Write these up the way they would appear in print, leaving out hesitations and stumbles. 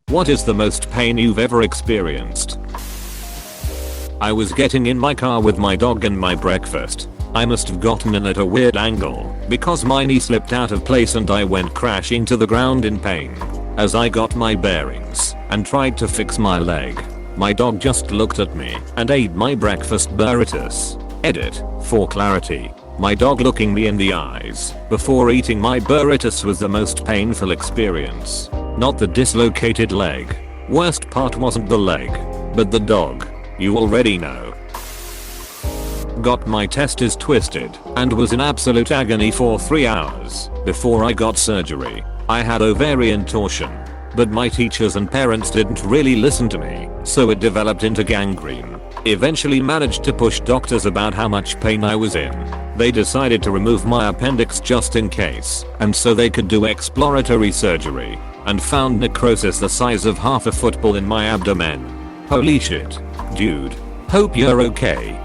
What is the most pain you've ever experienced? I was getting in my car with my dog and my breakfast. I must have gotten in at a weird angle because my knee slipped out of place and I went crashing to the ground in pain. As I got my bearings and tried to fix my leg, my dog just looked at me and ate my breakfast burritos. Edit, for clarity, my dog looking me in the eyes before eating my burritos was the most painful experience. Not the dislocated leg. Worst part wasn't the leg, but the dog. You already know. Got my testes twisted and was in absolute agony for 3 hours before I got surgery. I had ovarian torsion, but my teachers and parents didn't really listen to me, so it developed into gangrene. Eventually managed to push doctors about how much pain I was in. They decided to remove my appendix just in case, and so they could do exploratory surgery, and found necrosis the size of half a football in my abdomen. Holy shit. Dude. Hope you're okay.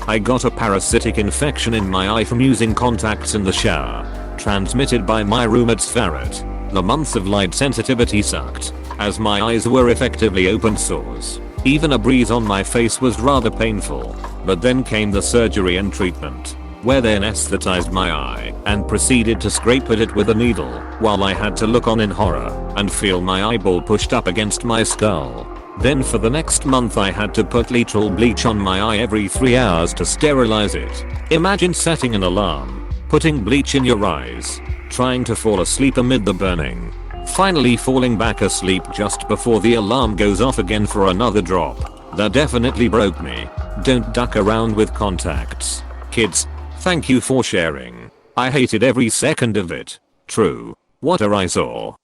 I got a parasitic infection in my eye from using contacts in the shower, transmitted by my roommate's ferret. The months of light sensitivity sucked, as my eyes were effectively open sores. Even a breeze on my face was rather painful, but then came the surgery and treatment, where they anesthetized my eye and proceeded to scrape at it with a needle, while I had to look on in horror and feel my eyeball pushed up against my skull. Then for the next month I had to put literal bleach on my eye every 3 hours to sterilize it. Imagine setting an alarm, putting bleach in your eyes, trying to fall asleep amid the burning, finally falling back asleep just before the alarm goes off again for another drop. That definitely broke me. Don't duck around with contacts. Kids, thank you for sharing. I hated every second of it. True. What a eyesore.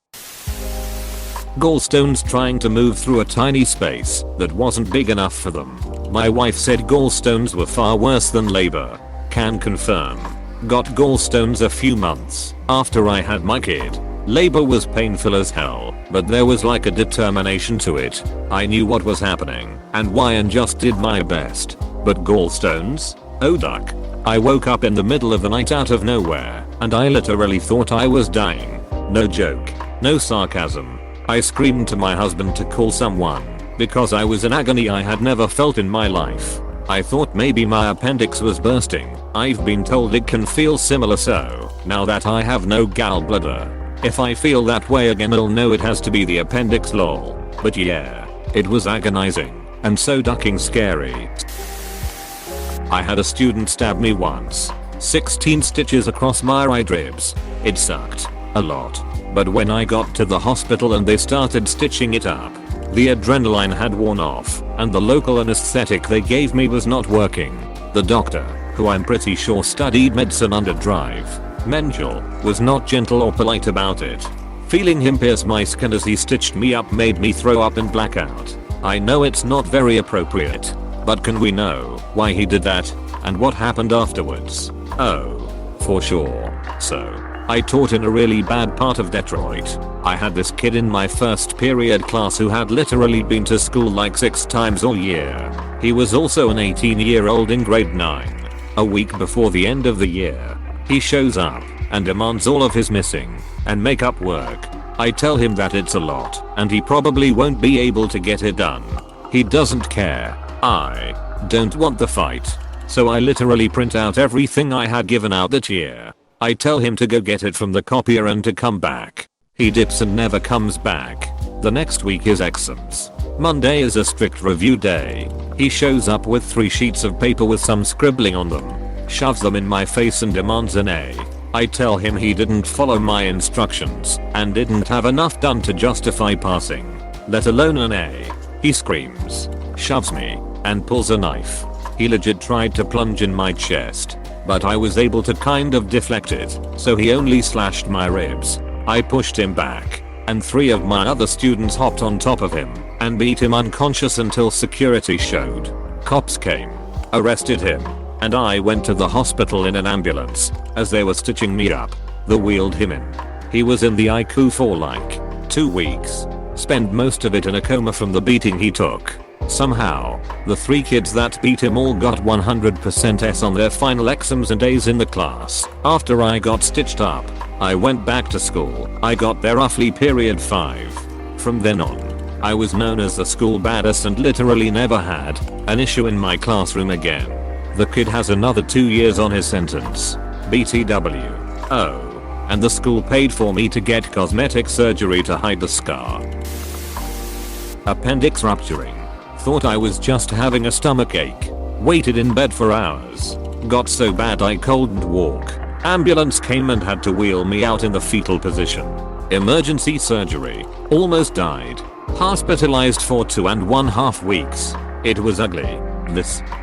Gallstones trying to move through a tiny space that wasn't big enough for them. My wife said gallstones were far worse than labor. Can confirm. Got gallstones a few months after I had my kid. Labor was painful as hell, but there was like a determination to it. I knew what was happening and why and just did my best. But gallstones? Oh duck. I woke up in the middle of the night out of nowhere and I literally thought I was dying. No joke. No sarcasm. I screamed to my husband to call someone because I was in agony I had never felt in my life. I thought maybe my appendix was bursting. I've been told it can feel similar, so now that I have no gallbladder, if I feel that way again I'll know it has to be the appendix lol. But yeah, it was agonizing and so ducking scary. I had a student stab me once. 16 stitches across my right ribs. It sucked a lot. But when I got to the hospital and they started stitching it up, the adrenaline had worn off and the local anesthetic they gave me was not working. The doctor, who I'm pretty sure studied medicine under Drive, Mengel, was not gentle or polite about it. Feeling him pierce my skin as he stitched me up made me throw up and black out. I know it's not very appropriate, but can we know why he did that and what happened afterwards? Oh, for sure. So, I taught in a really bad part of Detroit. I had this kid in my first period class who had literally been to school like 6 times all year. He was also an 18-year-old in grade 9. A week before the end of the year, he shows up and demands all of his missing and makeup work. I tell him that it's a lot and he probably won't be able to get it done. He doesn't care. I don't want the fight. So I literally print out everything I had given out that year. I tell him to go get it from the copier and to come back. He dips and never comes back. The next week is exams. Monday is a strict review day. He shows up with 3 sheets of paper with some scribbling on them, shoves them in my face and demands an A. I tell him he didn't follow my instructions and didn't have enough done to justify passing, let alone an A. He screams, shoves me, and pulls a knife. He legit tried to plunge in my chest, but I was able to kind of deflect it, so he only slashed my ribs. I pushed him back, and 3 of my other students hopped on top of him and beat him unconscious until security showed. Cops came, arrested him, and I went to the hospital in an ambulance. As they were stitching me up, they wheeled him in. He was in the ICU for like 2 weeks. Spent most of it in a coma from the beating he took. Somehow, the 3 kids that beat him all got 100% S on their final exams and A's in the class. After I got stitched up, I went back to school. I got there roughly period 5. From then on, I was known as the school baddest and literally never had an issue in my classroom again. The kid has another 2 years on his sentence. BTW. Oh. And the school paid for me to get cosmetic surgery to hide the scar. Appendix rupturing. Thought I was just having a stomach ache. Waited in bed for hours. Got so bad I couldn't walk. Ambulance came and had to wheel me out in the fetal position. Emergency surgery. Almost died. Hospitalized for 2.5 weeks. It was ugly.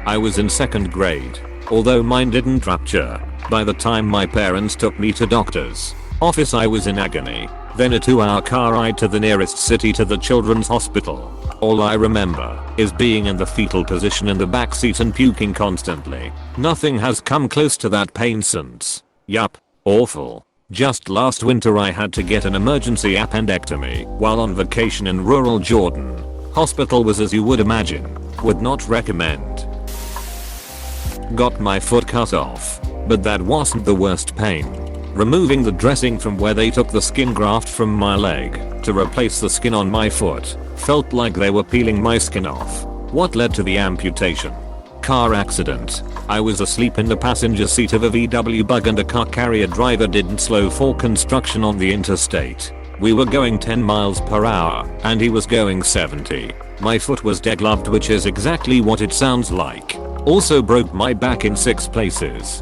I was in 2nd grade. Although mine didn't rupture. By the time my parents took me to doctor's office I was in agony. Then a 2-hour car ride to the nearest city to the children's hospital. All I remember is being in the fetal position in the backseat and puking constantly. Nothing has come close to that pain since. Yup. Awful. Just last winter I had to get an emergency appendectomy while on vacation in rural Jordan. Hospital was as you would imagine. Would not recommend. Got my foot cut off. But that wasn't the worst pain. Removing the dressing from where they took the skin graft from my leg to replace the skin on my foot felt like they were peeling my skin off. What led to the amputation? Car accident. I was asleep in the passenger seat of a VW bug and a car carrier driver didn't slow for construction on the interstate. We were going 10 miles per hour and he was going 70. My foot was degloved, which is exactly what it sounds like. Also broke my back in 6 places.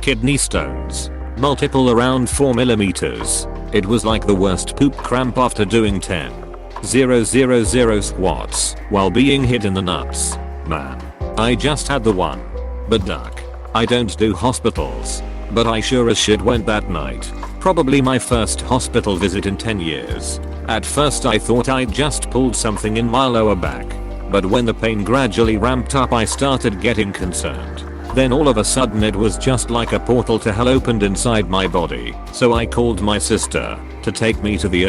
Kidney stones. Multiple around 4 millimeters. It was like the worst poop cramp after doing 10,000 squats while being hit in the nuts. Man. I just had the one. But duck. I don't do hospitals. But I sure as shit went that night. Probably my first hospital visit in 10 years. At first I thought I'd just pulled something in my lower back. But when the pain gradually ramped up I started getting concerned. Then all of a sudden it was just like a portal to hell opened inside my body. So I called my sister to take me to the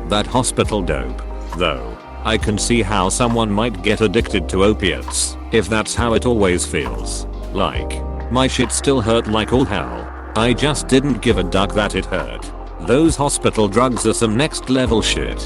that hospital dope. Though, I can see how someone might get addicted to opiates if that's how it always feels. Like, my shit still hurt like all hell. I just didn't give a duck that it hurt. Those hospital drugs are some next level shit.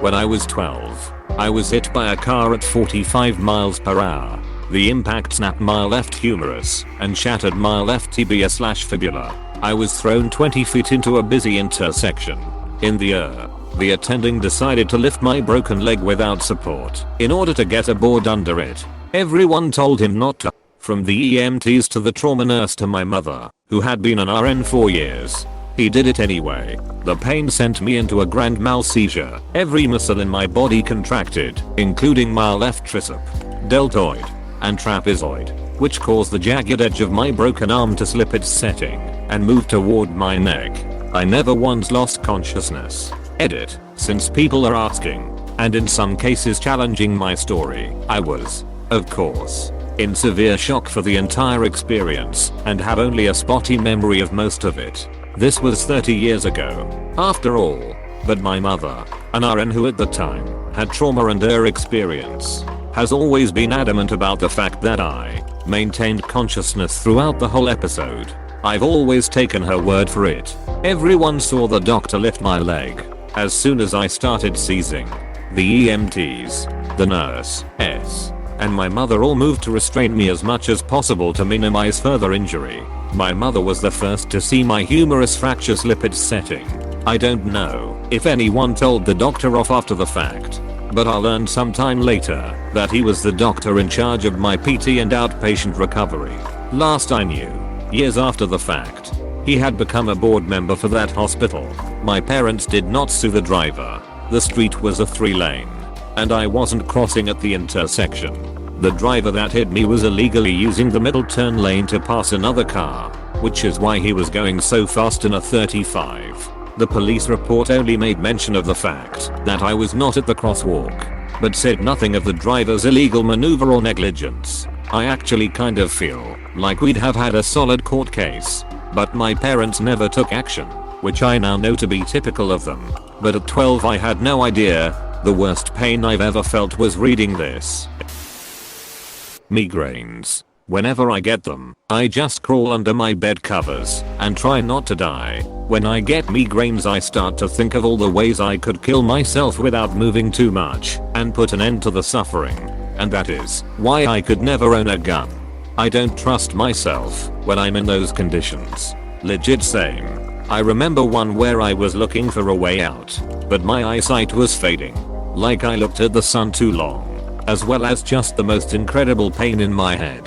When I was 12, I was hit by a car at 45 miles per hour. The impact snapped my left humerus and shattered my left tibia/fibula. I was thrown 20 feet into a busy intersection. In the attending decided to lift my broken leg without support in order to get a board under it. Everyone told him not to. From the EMTs to the trauma nurse to my mother, who had been an RN for years. He did it anyway. The pain sent me into a grand mal seizure. Every muscle in my body contracted, including my left tricep, deltoid, and trapezoid, which caused the jagged edge of my broken arm to slip its setting and move toward my neck. I never once lost consciousness. Edit. Since people are asking, and in some cases challenging my story, I was, of course, in severe shock for the entire experience and have only a spotty memory of most of it. This was 30 years ago, after all, but my mother, an RN who at the time had trauma and experience, has always been adamant about the fact that I maintained consciousness throughout the whole episode. I've always taken her word for it. Everyone saw the doctor lift my leg as soon as I started seizing. The EMTs, the nurse, and my mother all moved to restrain me as much as possible to minimize further injury. My mother was the first to see my humerus fracture slip its setting. I don't know if anyone told the doctor off after the fact, but I learned sometime later that he was the doctor in charge of my PT and outpatient recovery. Last I knew, years after the fact, he had become a board member for that hospital. My parents did not sue the driver. The street was a 3-lane, and I wasn't crossing at the intersection. The driver that hit me was illegally using the middle turn lane to pass another car, which is why he was going so fast in a 35. The police report only made mention of the fact that I was not at the crosswalk, but said nothing of the driver's illegal maneuver or negligence. I actually kind of feel like we'd have had a solid court case, but my parents never took action, which I now know to be typical of them. But at 12 I had no idea. The worst pain I've ever felt was reading this. Migraines. Whenever I get them, I just crawl under my bed covers and try not to die. When I get migraines I start to think of all the ways I could kill myself without moving too much and put an end to the suffering. And that is why I could never own a gun. I don't trust myself when I'm in those conditions. Legit same. I remember one where I was looking for a way out, but my eyesight was fading. Like I looked at the sun too long. As well as just the most incredible pain in my head.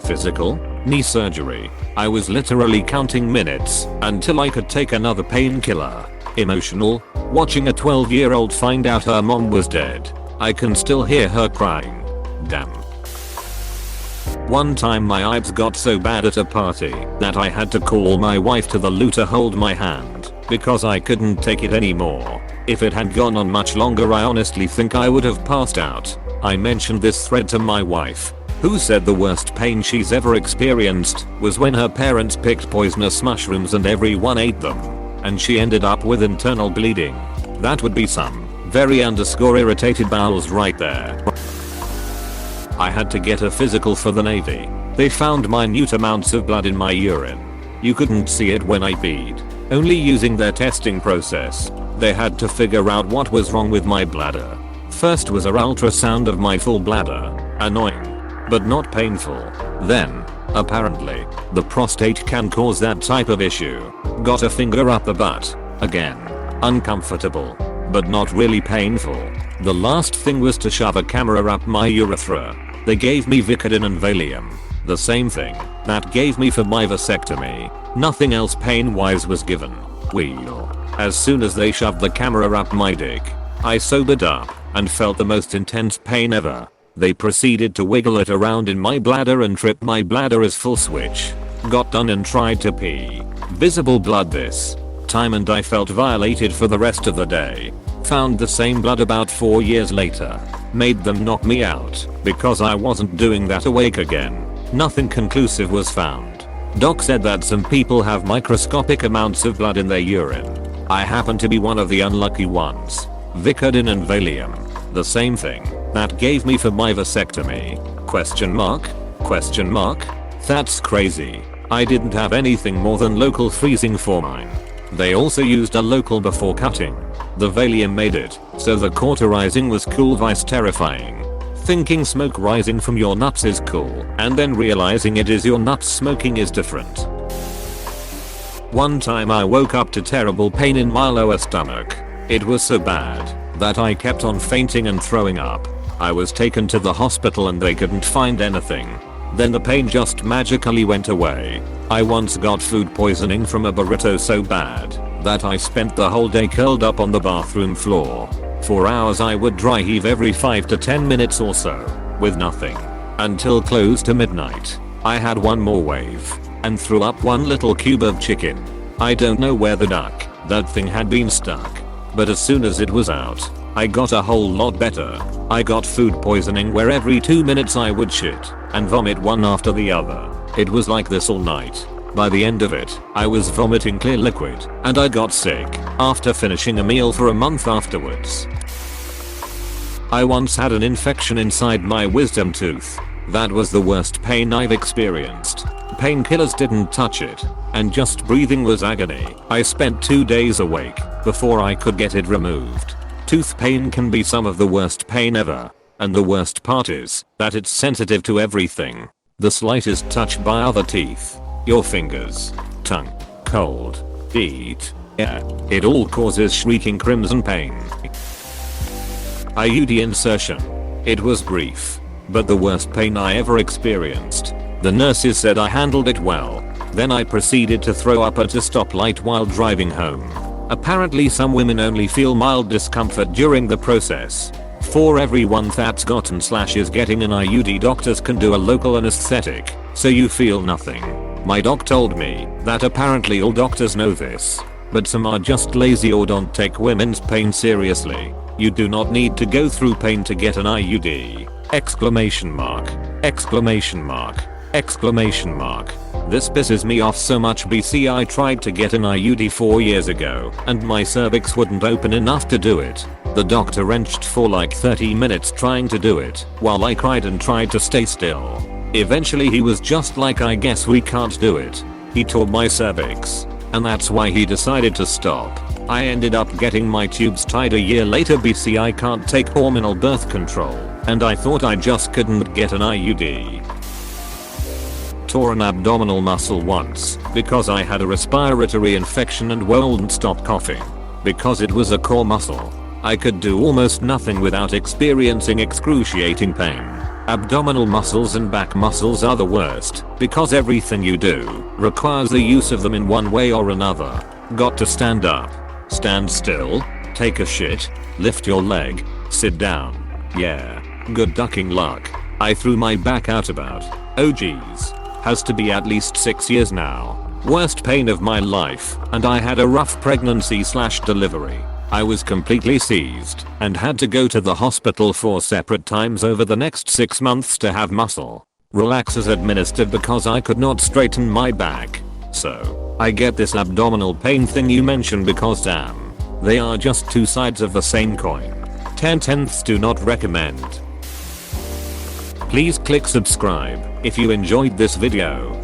Physical? Knee surgery. I was literally counting minutes until I could take another painkiller. Emotional? Watching a 12-year-old find out her mom was dead. I can still hear her crying. Damn. One time my eyes got so bad at a party that I had to call my wife to the loo to hold my hand because I couldn't take it anymore. If it had gone on much longer I honestly think I would have passed out. I mentioned this thread to my wife, who said the worst pain she's ever experienced was when her parents picked poisonous mushrooms and everyone ate them. And she ended up with internal bleeding. That would be some very irritated bowels right there. I had to get a physical for the Navy. They found minute amounts of blood in my urine. You couldn't see it when I peed. Only using their testing process, they had to figure out what was wrong with my bladder. First was an ultrasound of my full bladder. Annoying, but not painful. Then, apparently, the prostate can cause that type of issue. Got a finger up the butt. Again, uncomfortable, but not really painful. The last thing was to shove a camera up my urethra. They gave me Vicodin and Valium. The same thing that gave me for my vasectomy. Nothing else pain-wise was given. Wheel. As soon as they shoved the camera up my dick, I sobered up and felt the most intense pain ever. They proceeded to wiggle it around in my bladder and trip my bladder as full switch. Got done and tried to pee. Visible blood this time and I felt violated for the rest of the day. Found the same blood about 4 years later. Made them knock me out because I wasn't doing that awake again. Nothing conclusive was found. Doc said that some people have microscopic amounts of blood in their urine. I happen to be one of the unlucky ones. Vicodin and Valium. The same thing that gave me for my vasectomy. Question mark? Question mark? That's crazy. I didn't have anything more than local freezing for mine. They also used a local before cutting. The Valium made it so the cauterizing was cool vice terrifying. Thinking smoke rising from your nuts is cool and then realizing it is your nuts smoking is different. One time I woke up to terrible pain in my lower stomach. It was so bad that I kept on fainting and throwing up. I was taken to the hospital and they couldn't find anything. Then the pain just magically went away. I once got food poisoning from a burrito so bad that I spent the whole day curled up on the bathroom floor. For hours I would dry heave every 5 to 10 minutes or so, with nothing. Until close to midnight. I had one more wave, and threw up one little cube of chicken. I don't know where that thing had been stuck. But as soon as it was out, I got a whole lot better. I got food poisoning where every 2 minutes I would shit and vomit one after the other. It was like this all night. By the end of it, I was vomiting clear liquid, and I got sick after finishing a meal for a month afterwards. I once had an infection inside my wisdom tooth. That was the worst pain I've experienced. Painkillers didn't touch it, and just breathing was agony. I spent 2 days awake before I could get it removed. Tooth pain can be some of the worst pain ever, and the worst part is that it's sensitive to everything. The slightest touch by other teeth, your fingers, tongue, cold, heat, air, it all causes shrieking crimson pain. IUD insertion. It was brief, but the worst pain I ever experienced. The nurses said I handled it well. Then I proceeded to throw up at a stoplight while driving home. Apparently some women only feel mild discomfort during the process. For everyone that's gotten / is getting an IUD, doctors can do a local anesthetic, so you feel nothing. My doc told me that apparently all doctors know this, but some are just lazy or don't take women's pain seriously. You do not need to go through pain to get an IUD! Exclamation mark. Exclamation mark. Exclamation mark. This pisses me off so much. BC, I tried to get an IUD 4 years ago and my cervix wouldn't open enough to do it. The doctor wrenched for like 30 minutes trying to do it while I cried and tried to stay still. Eventually he was just like, I guess we can't do it. He tore my cervix. and that's why he decided to stop. I ended up getting my tubes tied a year later. BC I can't take hormonal birth control, and I thought I just couldn't get an IUD. Tore an abdominal muscle once because I had a respiratory infection and wouldn't stop coughing. Because it was a core muscle, I could do almost nothing without experiencing excruciating pain. Abdominal muscles and back muscles are the worst because everything you do requires the use of them in one way or another. Got to stand up, stand still, take a shit, lift your leg, sit down. Yeah, good ducking luck. I threw my back out about, oh geez, has to be at least 6 years now. Worst pain of my life, and I had a rough pregnancy/delivery. I was completely seized and had to go to the hospital 4 separate times over the next 6 months to have muscle relaxers administered because I could not straighten my back. So, I get this abdominal pain thing you mentioned because damn, they are just two sides of the same coin. 10/10ths do not recommend. Please click subscribe if you enjoyed this video.